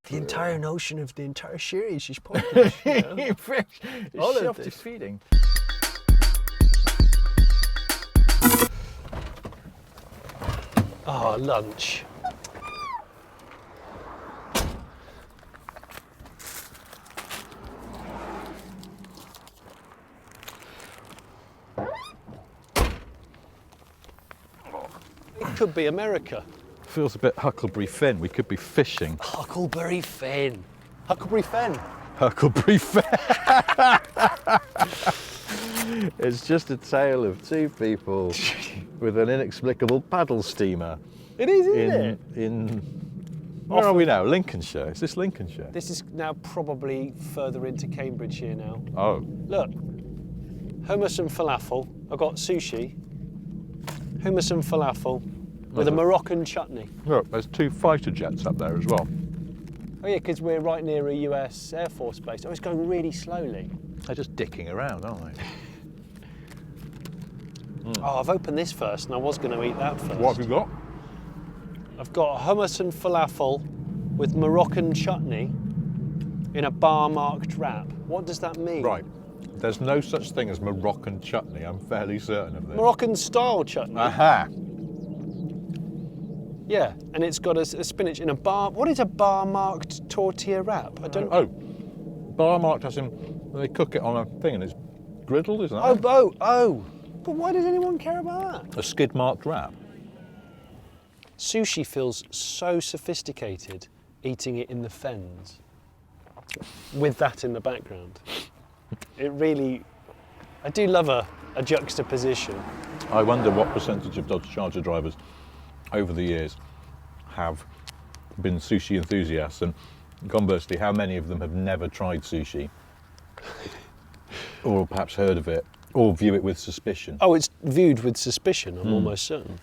The entire notion of the entire series is pointless. You know? All self-defeating. Oh, lunch. It could be America. Feels a bit Huckleberry Finn. We could be fishing. Huckleberry Finn. Huckleberry Finn. Huckleberry Finn. It's just a tale of two people with an inexplicable paddle steamer. It is, isn't it? Where are we now? Lincolnshire. Is this Lincolnshire? This is now probably further into Cambridgeshire now. Oh. Look, hummus and falafel. I've got sushi, hummus and falafel with a Moroccan chutney. Look, there's two fighter jets up there as well. Oh yeah, because we're right near a US Air Force base. Oh, it's going really slowly. They're just dicking around, aren't they? Oh, I've opened this first and I was going to eat that first. What have you got? I've got hummus and falafel with Moroccan chutney in a bar-marked wrap. What does that mean? Right. There's no such thing as Moroccan chutney, I'm fairly certain of this. Moroccan-style chutney. Aha! Yeah, and it's got a spinach in a bar... What is a bar-marked tortilla wrap? I don't... Oh, bar marked as in they cook it on a thing and it's griddled, isn't it? Oh! But why does anyone care about that? A skid marked wrap. Sushi feels so sophisticated eating it in the fens with that in the background. It really... I do love a juxtaposition. I wonder what percentage of Dodge Charger drivers over the years have been sushi enthusiasts, and conversely, how many of them have never tried sushi or perhaps heard of it or view it with suspicion. Oh, it's viewed with suspicion, I'm almost certain.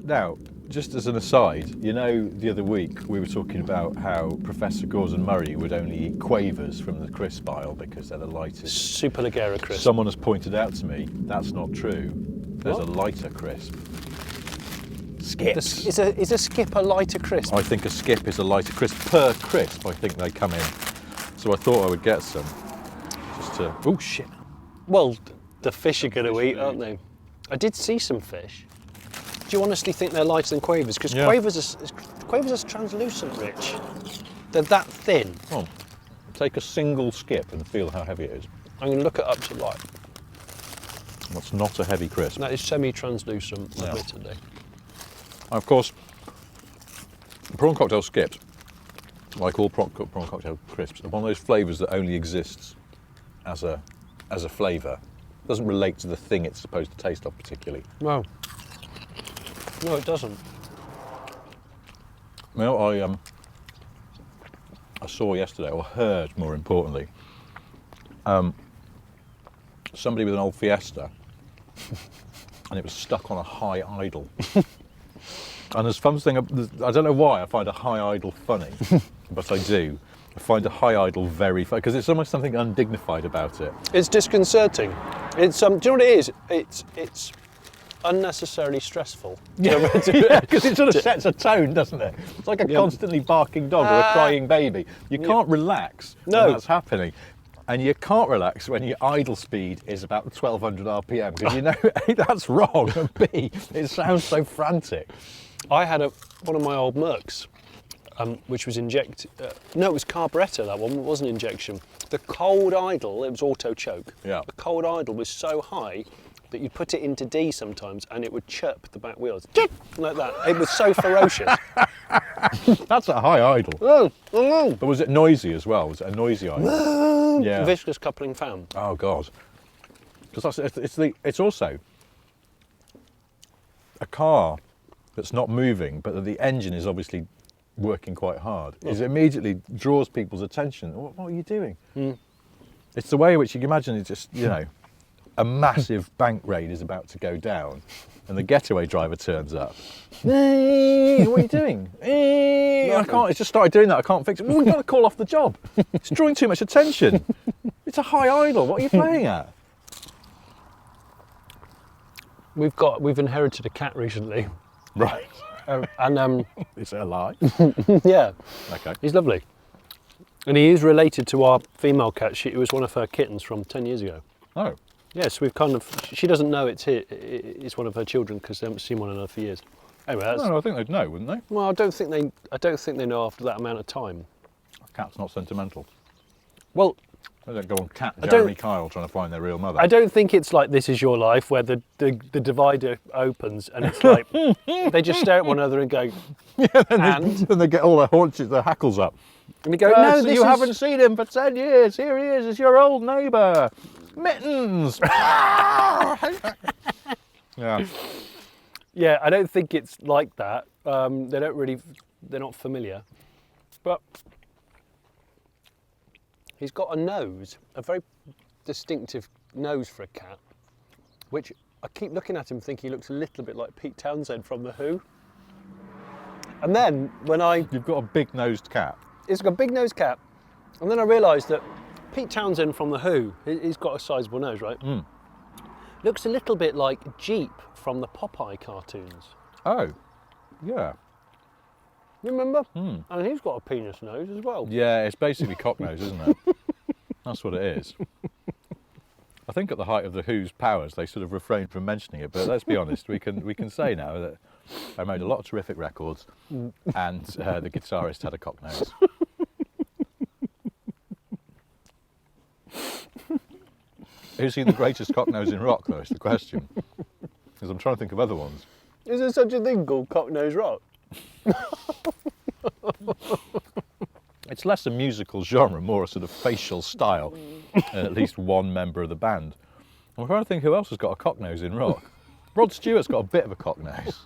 Now, just as an aside, you know, the other week we were talking about how Professor Gordon Murray would only eat quavers from the crisp aisle because they're the lightest. Superleggera crisp. Someone has pointed out to me that's not true. There's a lighter crisp. Skips. Is a skip a lighter crisp? I think a skip is a lighter crisp per crisp. I think they come in. So I thought I would get some. Just to. Oh shit. Well, the fish are going to eat, aren't they? I did see some fish. Do you honestly think they're lighter than quavers? Because quavers are translucent, Rich. They're that thin. Oh, take a single skip and feel how heavy it is. I'm going to look it up to light. That's not a heavy crisp. That is semi-translucent, Yeah. admittedly. Of course, prawn cocktail skips, like all prawn cocktail crisps, are one of those flavours that only exists as a flavour. It doesn't relate to the thing it's supposed to taste of particularly. No. No, it doesn't. Well, I saw yesterday, or heard more importantly, somebody with an old Fiesta, and it was stuck on a high idle. And there's fun thing, I don't know why I find a high idle funny, but I do. I find a high idle very funny, because there's almost something undignified about it. It's disconcerting. It's do you know what it is? It's unnecessarily stressful. Yeah, because it sort of sets a tone, doesn't it? It's like a constantly barking dog or a crying baby. You can't relax when that's happening. And you can't relax when your idle speed is about 1200 RPM, because you know, A, that's wrong, and B, it sounds so frantic. I had one of my old Mercs, which was no, it was carburettor, that one, it wasn't injection. The cold idle, it was auto choke. Yeah. The cold idle was so high that you'd put it into D sometimes and it would chirp the back wheels. Like that. It was so ferocious. That's a high idle. Oh. But was it noisy as well? Was it a noisy idle? Yeah. Viscous coupling fan. Oh God. Because it's also a car that's not moving, but that the engine is obviously working quite hard. It immediately draws people's attention. What are you doing? It's the way in which you can imagine it's just, you know, a massive bank raid is about to go down and the getaway driver turns up. Hey, what are you doing? Hey, I can't, it's just started doing that, I can't fix it. Well, we've got to call off the job. It's drawing too much attention. It's a high idle, what are you playing at? We've inherited a cat recently. Right. And Is it a lie? yeah. Okay. He's lovely. And he is related to our female cat. It was one of her kittens from 10 years ago. Oh. Yes, we've kind of. She doesn't know it's one of her children because they haven't seen one another for years. Anyway, that's, No, I think they'd know, wouldn't they? well, I don't think they know after that amount of time. A cat's not sentimental. Well, They don't go on Cat Jeremy Kyle trying to find their real mother. I don't think it's like This Is Your Life where the divider opens and it's like they just stare at one another and go, and they get all their haunches, their hackles up. we go, no, So this you is... haven't seen him for 10 years. Here he is. It's your old neighbour. Mittens. Yeah. Yeah, I don't think it's like that. They're not familiar. But he's got a nose, a very distinctive nose for a cat, which I keep looking at him thinking he looks a little bit like Pete Townsend from The Who. And then You've got a big-nosed cat. It's got a big-nosed cat, and then I realised that Pete Townsend from The Who, he's got a sizable nose, right? Mm. Looks a little bit like Jeep from the Popeye cartoons. Oh, yeah. You remember? Mm. And he's got a penis nose as well. Yeah, it's basically cocknose, isn't it? That's what it is. I think at the height of the Who's powers, they sort of refrained from mentioning it. But let's be honest, we can say now that they made a lot of terrific records, and the guitarist had a cocknose. Is he the greatest cocknose in rock, though? Is the question. Because I'm trying to think of other ones. Is there such a thing called cocknose rock? It's less a musical genre, more a sort of facial style. At least one member of the band. I'm trying to think who else has got a cocknose in rock. Rod Stewart's got a bit of a cocknose.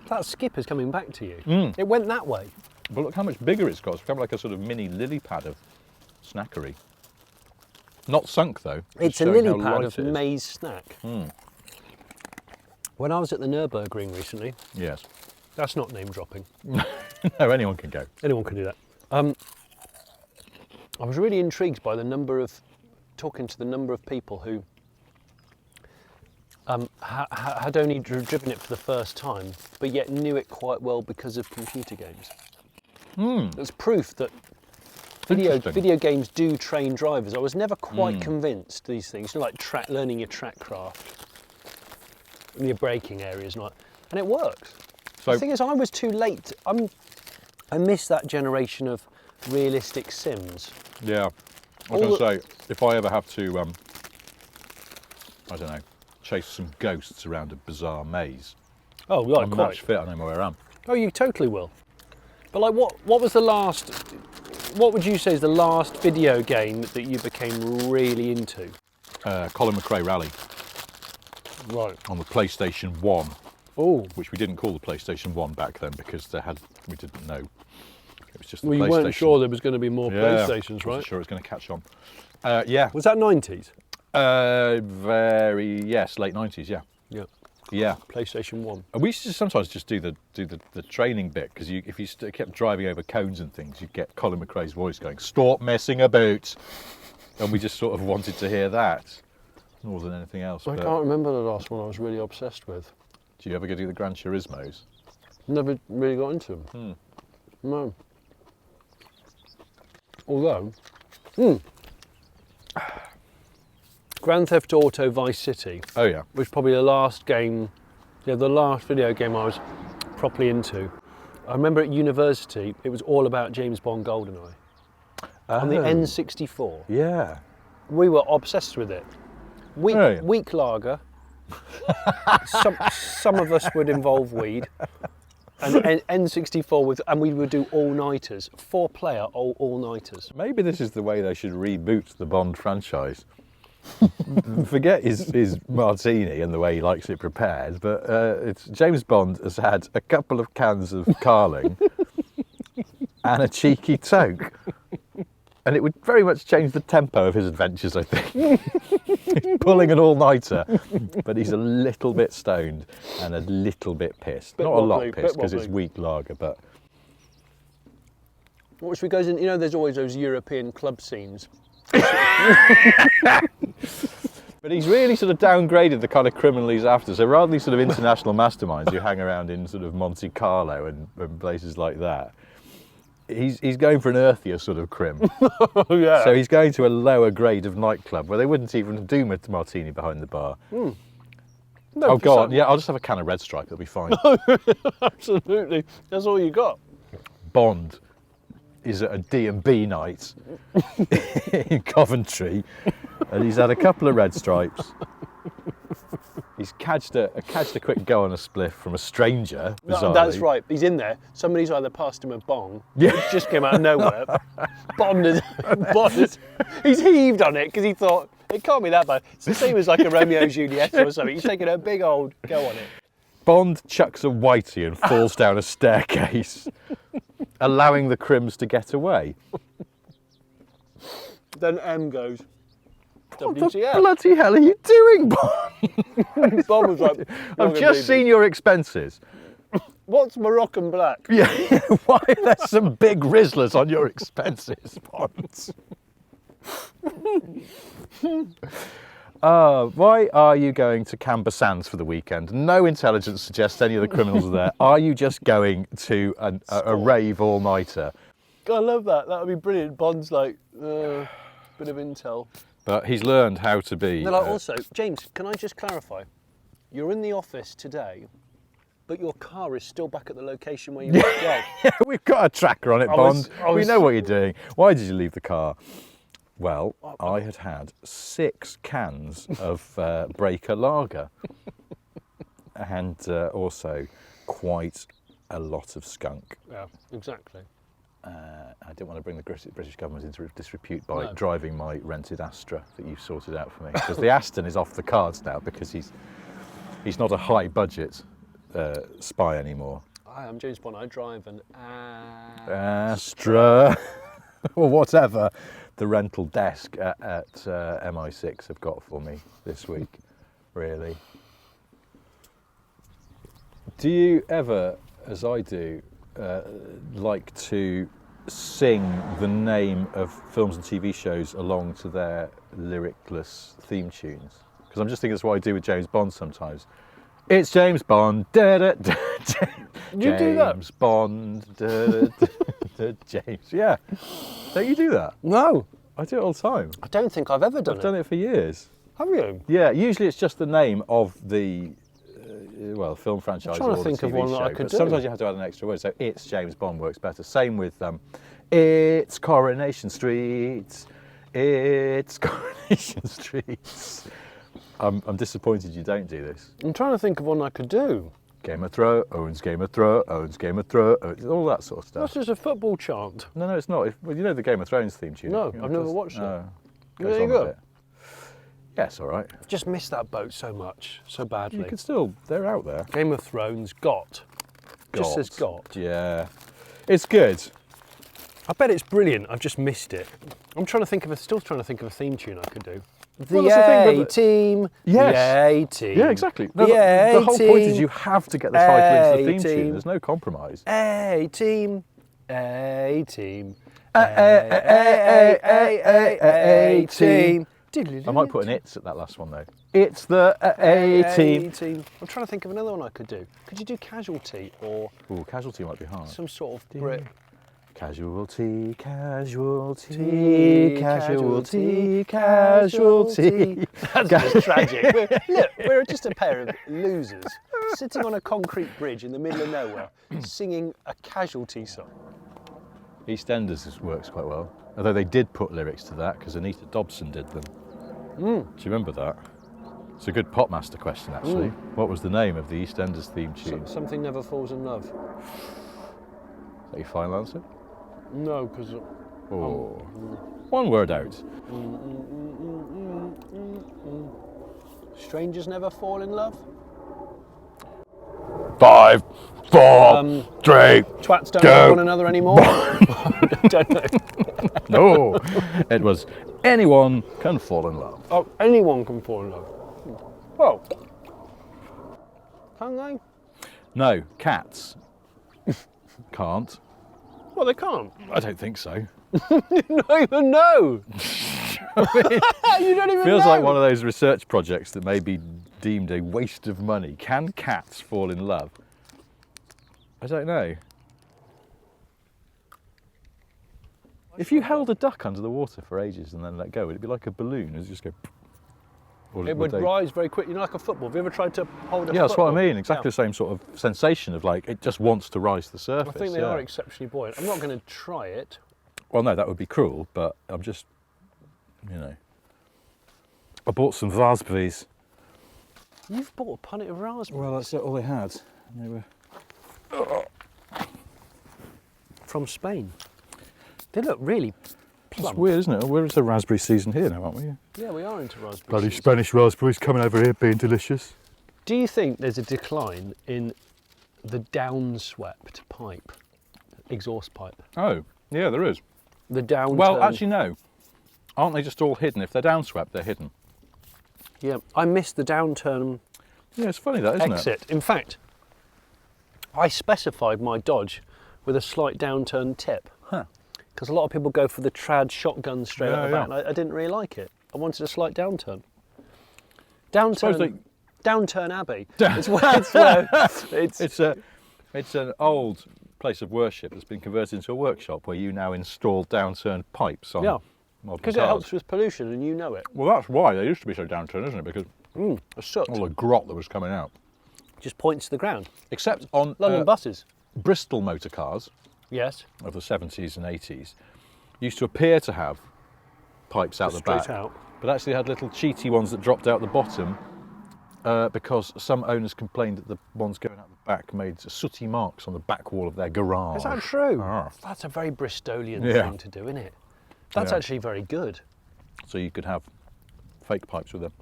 That skip is coming back to you. Mm. It went that way. But look how much bigger it's got. It's kind of like a sort of mini lily pad of snackery. Not sunk though. It's a showing lily how pad light of it is. maize snack. Mm. When I was at the Nürburgring recently, Yes. that's not name dropping. No, anyone can go. Anyone can do that. I was really intrigued by talking to the number of people who had only driven it for the first time, but yet knew it quite well because of computer games. Mm. It's proof that Interesting. video games do train drivers. I was never quite convinced these things, like learning your track craft, and your braking areas, and it works. So The thing is, I was too late. I missed that generation of realistic sims. yeah, I was going to say, if I ever have to, I don't know, chase some ghosts around a bizarre maze, Oh, right, I'm quite. match fit, I know where I am. Oh, you totally will. But like, what was the last? What would you say is the last video game that you became really into? Colin McRae Rally Right. on the PlayStation 1, Oh. which we didn't call the PlayStation 1 back then because we didn't know. It was just the Well, you PlayStation. weren't sure there was going to be more Yeah, PlayStations, wasn't right? sure it was going to catch on. Yeah. Was that 90s? Yes, late 90s, yeah. Yeah. Yeah. PlayStation 1. And we used to sometimes just do the training bit, because if you kept driving over cones and things, you'd get Colin McRae's voice going, "Stop messing about," and we just sort of wanted to hear that more than anything else. I But can't remember the last one I was really obsessed with. do you ever go do the Gran Turismos? Never really got into them. No. Although, Grand Theft Auto Vice City Oh yeah. was probably the last game, the last video game I was properly into. I remember at university, it was all about James Bond GoldenEye. On the N64. Yeah. We were obsessed with it. Right. Weak lager. some of us would involve weed. And N64 and we would do all-nighters, 4-player all-nighters. Maybe this is the way they should reboot the Bond franchise. Forget his martini and the way he likes it prepared, but it's James Bond has had a couple of cans of Carling and a cheeky toke. And it would very much change the tempo of his adventures, I think. He's pulling an all-nighter, but he's a little bit stoned and a little bit pissed. Not a lot pissed, because it's weak lager, but... Which goes in, there's always those European club scenes. But he's really sort of downgraded the kind of criminal he's after. So rather than these sort of international masterminds who hang around in sort of Monte Carlo and places like that, he's going for an earthier sort of crim. Yeah. So he's going to a lower grade of nightclub where they wouldn't even do martini behind the bar. No, Oh, go on. Yeah, I'll just have a can of Red Stripe. It'll be fine. Absolutely. That's all you got. Bond is at a D&B night in Coventry, and he's had a couple of Red Stripes. He's catched a quick go on a spliff from a stranger. No, that's right. He's in there. Somebody's either passed him a bong, Yeah. which just came out of nowhere. He's heaved on it because he thought it can't be that bad. It's the same as like a Romeo and Juliet or something. He's taking a big old go on it. Bond chucks a whitey and falls down a staircase, allowing the crims to get away. Then M goes, What the WTF? bloody hell are you doing, Bond? Bob was like, I've just seen your expenses. What's Moroccan black? Yeah, why are there some big Rizzlers on your expenses, Bond? Why are you going to Camber Sands for the weekend? No intelligence suggests any of the criminals are there. Are you just going to a rave all-nighter? I love that. That would be brilliant. Bond's like, bit of intel. But he's learned how to be... They're like, also, James, can I just clarify? You're in the office today, but your car is still back at the location where you were. Yeah, we've got a tracker on it, Bond. We know what you're doing. Why did you leave the car? Well, I had 6 cans of Breaker Lager and also quite a lot of skunk. Yeah, exactly. I didn't want to bring the British government into disrepute by driving my rented Astra that you sorted out for me, because the Aston is off the cards now because he's not a high budget spy anymore. Hi, I'm James Bond. I drive an Astra, or whatever the rental desk at MI6 have got for me this week, really. Do you ever, as I do, like to sing the name of films and TV shows along to their lyricless theme tunes? Because I'm just thinking that's what I do with James Bond sometimes. It's James Bond, da da da. You do that? James Bond, da da da. James, yeah. Don't you do that? No, I do it all the time. I don't think I've ever done I've done it for years. Have you? Yeah, usually it's just the name of the film franchise trying to or think the of TV one that show. I could But do. sometimes you have to add an extra word. So it's James Bond works better. Same with it's Coronation Street. It's Coronation Street. I'm disappointed you don't do this. I'm trying to think of one I could do. Game of Thrones, Game of Thrones, Game of Thrones, all that sort of stuff. That's just a football chant. No, it's not. Well, you know the Game of Thrones theme tune? No, You I've never watched it. Goes There you on a go. bit. Yeah, it's all right. Just missed that boat so much, so badly. You can still, they're out there. Game of Thrones, got. Just says got. Yeah. It's good. I bet it's brilliant. I've just missed it. I'm still trying to think of a theme tune I could do. The Well, that's the thing, but A-Team. Yes. The A-Team. Yeah, exactly. No, The the whole point is A-Team. you have to get the title into the theme A-Team. tune. There's no compromise. A-Team. A-Team. A-Team. A-Team. I might put an it's at that last one though. It's the A-Team. A-Team. I'm trying to think of another one I could do. Could you do Casualty or Ooh, Casualty might be hard. some sort of Brit? Casualty, casualty, casualty, casualty. That's just tragic. We're just a pair of losers sitting on a concrete bridge in the middle of nowhere singing a Casualty song. EastEnders works quite well. Although they did put lyrics to that because Anita Dobson did them. Do you remember that? It's a good Popmaster question actually. What was the name of the EastEnders theme tune? Something Never Falls in Love. Is that your final answer? No, because Oh. One word out. Strangers Never Fall in Love. 5, 4, 3. Twats don't Go. love one another anymore. Don't know. No, it was anyone can fall in love. Oh, anyone can fall in love. Well, can they? No, cats can't. Well, they can't. I don't think so. You don't even know. You don't even Feels know. like one of those research projects that may be deemed a waste of money. Can cats fall in love? I don't know. If you held a duck under the water for ages and then let go, would it be like a balloon? Would it just go? Or It would rise very quickly, like a football. Have you ever tried to hold a Yeah, that's football? what I mean. Exactly the same sort of sensation of like, it just wants to rise to the surface. I think they are exceptionally buoyant. I'm not going to try it. Well, no, that would be cruel, but I'm just, you know. I bought some raspberries. You've bought a punnet of raspberries? Well, that's all they had. They were... From Spain. They look really plump. It's weird, isn't it? We're into raspberry season here now, aren't we? Yeah, we are into raspberries. Bloody Spanish raspberries coming over here being delicious. Do you think there's a decline in the downswept pipe, exhaust pipe? Oh, yeah, there is. The downturn. Well, actually, no. Aren't they just all hidden? If they're downswept, they're hidden. Yeah, I missed the downturn Yeah, it's funny that, isn't it? exit. In fact, I specified my Dodge with a slight downturn tip. Huh. Because a lot of people go for the trad shotgun straight out the back, Yeah. and I didn't really like it. I wanted a slight downturn. Downturn, Downturn Abbey. It's an old place of worship that's been converted into a workshop where you now install downturned pipes on modern because cars. it helps with pollution, and you know it. Well, that's why they used to be so downturned, isn't it? Because The soot all the grot that was coming out. just points to the ground. Except on London buses. Bristol motor cars Yes. of the 70s and 80s used to appear to have pipes out the back, Straight out. but actually had little cheaty ones that dropped out the bottom because some owners complained that the ones going out the back made sooty marks on the back wall of their garage. Is that true? Ah. That's a very Bristolian Yeah. thing to do, isn't it? That's Yeah. actually very good. So you could have fake pipes with a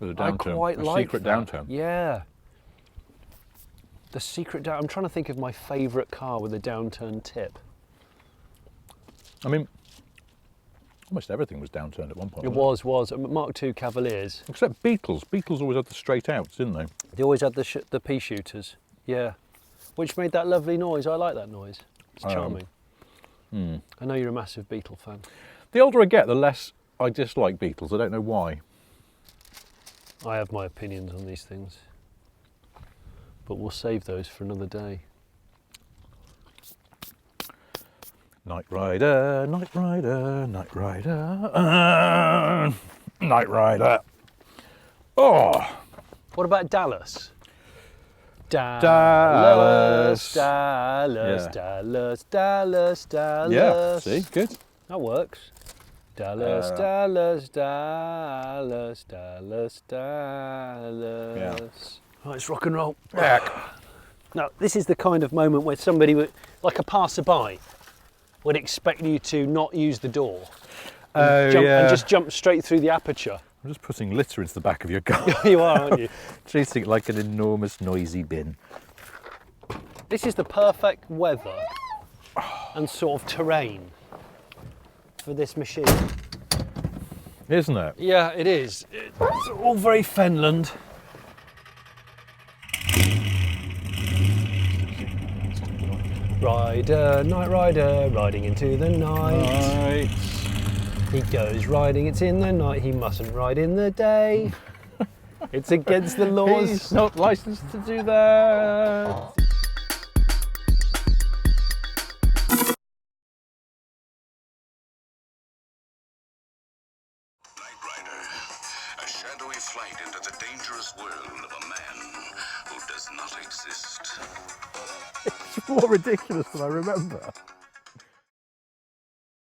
downturn, I quite a like secret that. downturn. Yeah. The secret down. I'm trying to think of my favourite car with a downturn tip. I mean, almost everything was downturned at one point. It wasn't was. Mark II Cavaliers. Except Beetles. Beetles always had the straight outs, didn't they? They always had the pea shooters. Yeah. Which made that lovely noise. I like that noise. It's charming. I know you're a massive Beetle fan. The older I get, the less I dislike Beetles. I don't know why. I have my opinions on these things. But we'll save those for another day. Night Rider, Night Rider, Night Rider, Night Rider. Oh! What about Dallas? Dallas. Dallas, Yeah. Dallas, Dallas, Dallas. Yeah, see, good. That works. Dallas, Dallas, Dallas, Dallas, Dallas. Right, let's rock and roll. Now, this is the kind of moment where somebody would, like a passerby, would expect you to not use the door and just jump straight through the aperture. I'm just putting litter into the back of your car. You are, aren't you? Treating it like an enormous noisy bin. This is the perfect weather and sort of terrain for this machine. Isn't it? Yeah, it is. It's all very Fenland. Rider, night rider, riding into the night. He goes riding, it's in the night, he mustn't ride in the day. It's against the laws. He's not licensed to do that. Night Rider, a shadowy flight into the dangerous world of a man who does not exist. It's more ridiculous than I remember.